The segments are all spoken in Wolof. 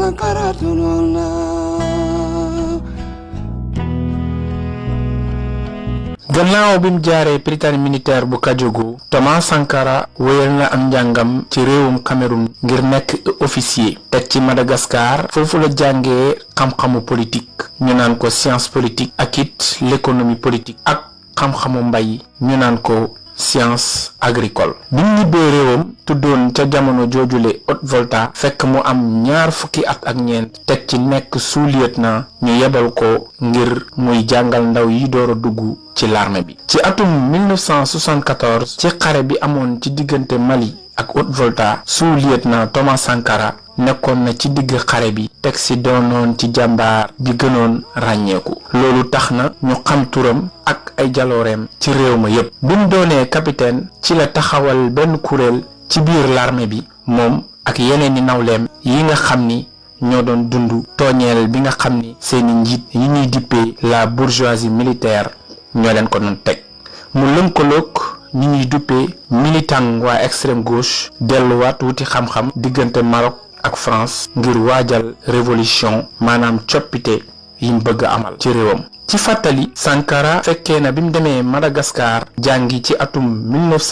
Sankara tunona. gannaaw bi mu jaaree Prytanée militaire bu Kajogu, Thomas Sankara wéyal na am njàngam ci réewum Cameroun ngir nekk officier. teg ci Madagascar foofu la jàngee xam-xamu politique ñu naan ko science politique ak it l'économie politique ak xam-xamu mbay ñu naan ko science agricole. bi mu ñibbee réewam tuddoon ca jamono joojule Haute-Volta fekk mu am 20 at ak ñeent teg ci nekk sous-lieutenant ñu yebal ko ngir muy jàngal ndaw yi door a dugg ci l'armée bi. ci atum 1974 ci xare bi amoon ci diggante Mali ak Haute-Volta sous-lieutenant Thomas Sankara nekkoon na ci digg xare bi teg ci doonoon ci jàmbaar bi gënoon ràññeeku. loolu tax na ñu xam turam ak ay jalooreem ci réew ma yépp. bi mu doonee capitaine ci la taxawal benn kuréel ci biir l'armée bi moom ak yeneeni nawleem yi nga xam ni ñoo doon dund tooñeel bi nga xam ni seeni njiit yi ñuy dippee la bourgeoisie militaire ñoo leen ko doon teg. mu lënkaloog ñi ñuy duppee militant waa extrême gauche delluwaat wuti xam-xam diggante Maroc ak France ngir waajal révolution maanaam coppite yi mu bëgg amal ci réewam. ci fàttali Sankara fekkee na bi mu demee Madagascar jàngi ci atum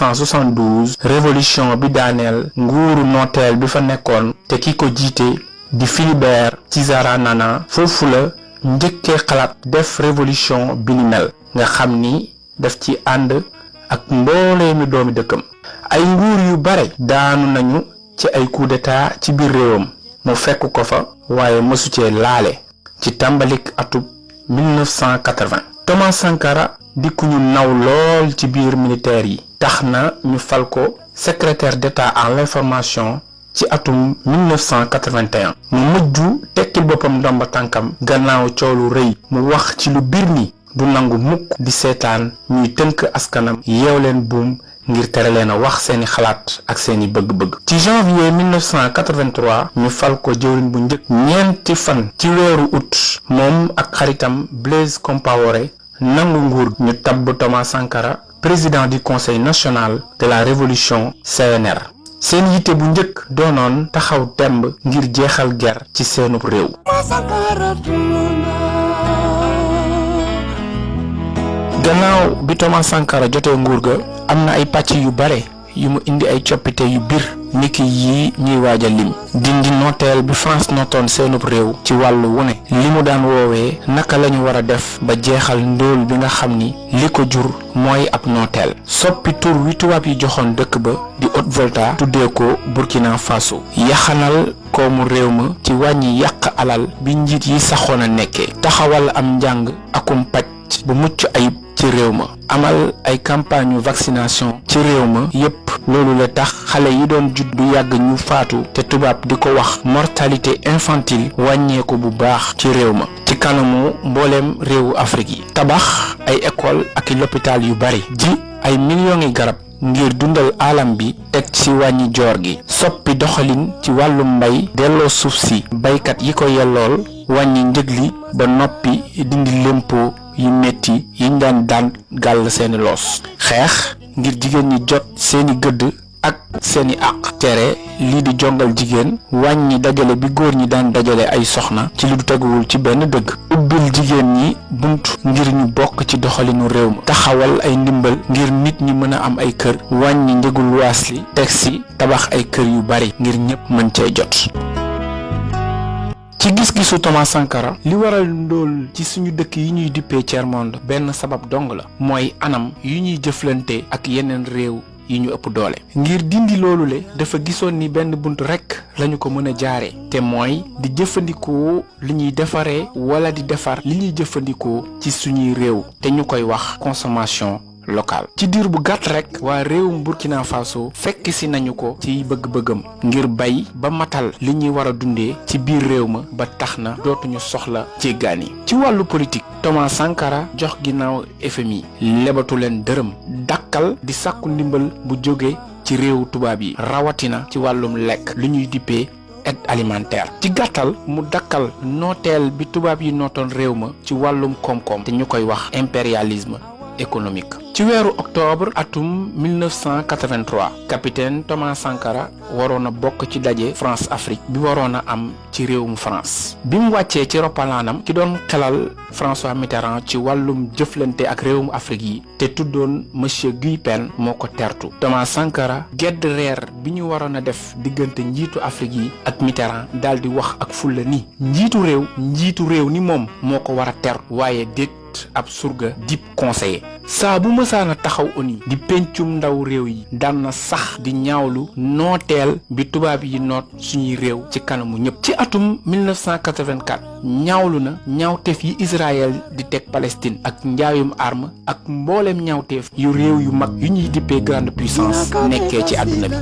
1972 révolution bi daaneel nguuru nooteel bi fa nekkoon te ki ko jiite di Philibert Tsiranana. foofu la njëkkee xalaat def révolution bi ni mel nga xam ni daf ci ànd ak mbooleemi doomi dëkkam. ay nguur yu bare daanu nañu ci ay coup d'état ci biir réewam mu fekk ko fa waaye mësu cee laale ci tàmbalik atub 1980. Thomas Sankara di ku ñu naw lool ci biir militaire yi tax na ñu fal ko secrétaire d'État en l'information ci atum 1981. mu mujj tekkil boppam ndomba tànkam gannaaw coolu rëy mu wax ci lu bir ni du nangu mukk di seetaan ñuy tënk askanam yeew leen buum ngir tere leen a wax seeni xalaat ak seeni bëgg-bëgg. ci janvier 1983 ñu fal ko jëwriñ bu njëkk ñeenti fan ci weeru août moom ak xaritam Blaise Compaoré nangu nguur ñu tabb Thomas Sankara président du conseil national de la révolution CNR. seen yitte bu njëkk doonoon taxaw temb ngir jeexal guerre ci seenub réew. gannaaw bi Thomas Sankara jotee nguur ga am na ay pàcc yu bare yu mu indi ay coppite yu bir niki yi ñuy waaj a lim. dindi nooteel bi France nootoon seenub réew ci wàllu wune li mu daan woowee naka lañu war a def ba jeexal ndóol bi nga xam ni li ko jur mooy ab nooteel. soppi tur wi tubaab yi joxoon dëkk ba di Haute-Volta tuddee ko Burkina Faso. yaxanal koomu réew ma ci wàññi yàq alal bi njiit yi saxoon a nekkee. taxawal am njàng akum paj bu mucc ayib ci réew ma. amal ay campagne vaccination ci réew ma yépp. loolu la tax xale yi doon judd du yàgg ñu faatu te tubaab di ko wax mortalité infantile wàññeeku bu baax ci réew ma. ci kanamu mbooleem réewu Afrique yi. tabax ay école ak i l'hôpital yu bari. ji ay millions yi garab ngir dundal alam bi teg ci wàññi joor gi. soppi doxalin ci wàllum mbay delloo suuf si baykat yi ko yellool wàññi njëg li ba noppi dindi lempo yu metti yiñ daan gàll seeni loos. xeex ngir jigéen ñi jot seeni gëdd ak seeni àq. tere lii di jongal jigéen wàññi dajale bi góor ñi daan dajale ay soxna ci lu teguwul ci benn dëgg. ubbil jigéen ñi bunt ngir ñu bokk ci doxalinu réew ma. taxawal ay ndimbal ngir nit ñi mën a am ay kër. wàññi njëgul luwaas li teg si tabax ay kër yu bari ngir ñépp mën cee jot. ci gis-gisu Thomas Sankara li waral ndóol ci suñu dëkk yi ñuy dippee tiers-monde benn sabab dong la mooy anam yu ñuy jëflante ak yeneen réew yi ñu ëpp doole. ngir dindi loolu le dafa gisoon ni benn bunt rekk lañu ko mën a jaaree te mooy di jëfandikoo li ñuy defaree wala di defar li ñuy jëfandikoo ci suñuy réew te ñu koy wax consommation locale. ci diir bu gàtt rek waa réewum Burkina Faso fekk si nañu ko ci bëgg-bëggam ngir bay ba matal li ñuy war a dundee ci biir réew ma ba tax na dootuñu soxla jéggaani. ci wàllu politique Thomas Sankara jox ginnaaw FMI lebatu leen dërëm dakkal di sàkku ndimbal bu jóge ci réewu tubaab yi rawatina ci wàllum lekk li ñuy dippee aide alimentaire. ci gàttal mu dakkal nooteel bi tubaab yi nootoon réew ma ci wàllum koom-koom te ñu koy wax impérialisme économique. ci weeru octobre atum 1983 capitaine Thomas Sankara waroon a bokk ci daje France Afrique bi waroon a am ci réewum France bi mu wàccee ci roppalaanam ki doon xelal François Mitterrand ci wàllum jëflante ak réewum Afrique yi te tuddoon monsieur Guy Pen moo ko tertu Thomas Sankara gedd reer bi ñu waroon a def diggante njiitu Afrique yi ak Mitterrand daal di wax ak fulla ni njiitu réew ni moom moo ko war a tertu waaye déet ab surga dip conseiller saa bu mësaana taxaw ONU di pencum ndaw réew yi daan na sax di ñaawlu nooteel bi tubaab yi noot suñuy réew ci kanamu ñëpp ci atum 1984 ñaawlu na ñaawteef yi Israël di teg Palestine ak njaayum arme ak mbooleem ñaawteef yu réew yu mag yu ñuy dippee grande puissance nekkee ci àdduna bi